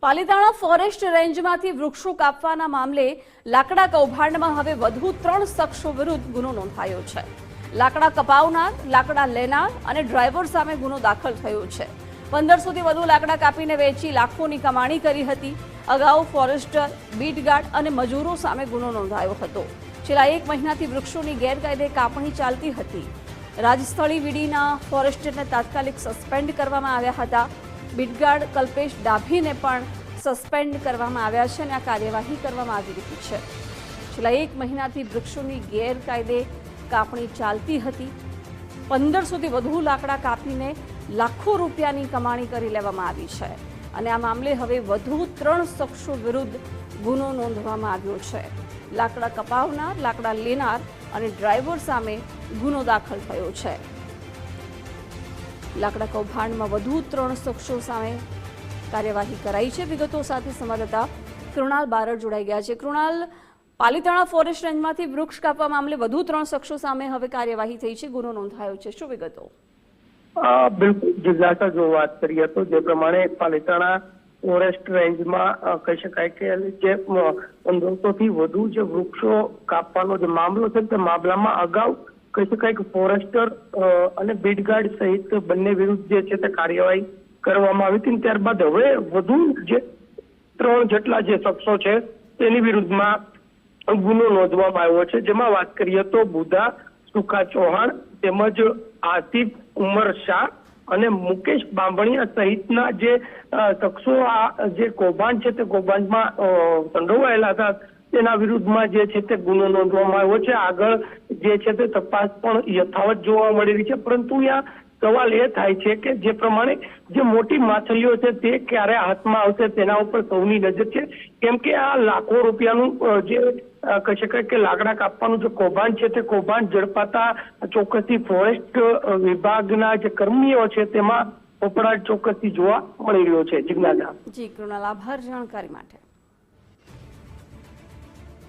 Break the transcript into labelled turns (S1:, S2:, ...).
S1: Palitana forest રેન્જમાંથી વૃક્ષો કાપવાના મામલે લાકડા કૌભાંડમાં હવે વધુ 3 શખ્સો વિરુદ્ધ ગુનો નોંધાયો છે। લાકડા કપાવનાર, લાકડા લેનાર અને ડ્રાઈવર સામે ગુનો દાખલ થયો છે। 1500થી વધુ લાકડા કાપીને વેચી લાખોની કમાણી કરી હતી। અગાઉ ફોરેસ્ટર, બીટગાર્ડ અને મજૂરો સામે ગુનો નોંધાયો હતો। છેલ્લા 1 મહિનાથી વૃક્ષોની ગેરકાયદે કાપણી ચાલતી હતી। રાજસ્થળી વીડીના ફોરેસ્ટરને તાત્કાલિક સસ્પેન્ડ કરવામાં આવ્યા હતા। બીટગાર્ડ કલ્પેશ ડાભીને પણ સસ્પેન્ડ કરવામાં આવ્યા છે અને આ કાર્યવાહી કરવામાં આવી રહી છે। છેલ્લા 1 મહિનાથી વૃક્ષોની ગેરકાયદે કાપણી ચાલતી હતી। 1500થી વધુ લાકડા કાપીને લાખો રૂપિયાની કમાણી કરી લેવામાં આવી છે અને આ મામલે હવે વધુ 3 શખ્સો વિરુદ્ધ ગુનો નોંધવામાં આવ્યો છે। લાકડા કપાવનાર, લાકડા લેનાર અને ડ્રાઈવર સામે ગુનો દાખલ થયો છે। લાકડા કૌભાંડમાં વધુ 3 શખ્સો સામે કાર્યવાહી કરાઈ છે। વિગતો સાથે સંવાદદાતા કૃણાલ બારડ જોડાઈ ગયા છે। કૃણાલ, પાલીતાણા ફોરેસ્ટ રેન્જમાંથી વૃક્ષ કાપવા મામલે વધુ 3 શખ્સો સામે હવે કાર્યવાહી થઈ છે, ગુનો નોંધાયો છે, શું વિગતો?
S2: બિલકુલ જિલ્લા જો વાત કરીએ તો જે પ્રમાણે પાલીતાણા ફોરેસ્ટ રેન્જમાં કહી શકાય કે જે 1500થી વધુ જે વૃક્ષો કાપવાનો જે મામલો છે તે મામલામાં અગાઉ કહી શકાય કે ફોરેસ્ટર અને બીટગાર્ડ સહિત બંને વિરુદ્ધ જે છે તે કાર્યવાહી કરવામાં આવી હતી। ત્યારબાદ હવે વધુ જે 3 જેટલા જે શખ્સો છે તેની વિરુદ્ધમાં ગુનો નોંધવામાં આવ્યો છે। જેમાં વાત કરીએ તો બુધા સુખા ચૌહાણ તેમજ આસિફ ઉમર શાહ અને મુકેશ બાંભણિયા સહિતના જે શખ્સો આ જે કૌભાંડ છે તે કૌભાંડમાં સંડોવાયેલા હતા તેના વિરુદ્ધમાં જે છે તે ગુનો નોંધવામાં આવ્યો છે। આગળ જે છે તે તપાસ પણ યથાવત જોવા મળી રહી છે, પરંતુ અહીંયા સવાલ એ થાય છે કે જે પ્રમાણે જે મોટી માછલીઓ છે તે ક્યારે હાથમાં આવશે તેના ઉપર સૌની નજર છે, કેમ કે આ લાખો રૂપિયાનું જે કહી શકાય કે લાકડા કાપવાનું જે કૌભાંડ છે તે કૌભાંડ ઝડપાતા ચોક્કસથી ફોરેસ્ટ વિભાગના જે કર્મીઓ છે તેમાં પોપડાટ ચોક્કસથી જોવા મળી રહ્યો છે। જિજ્ઞાસા।
S1: જી કૃણાલ, આભાર જાણકારી માટે।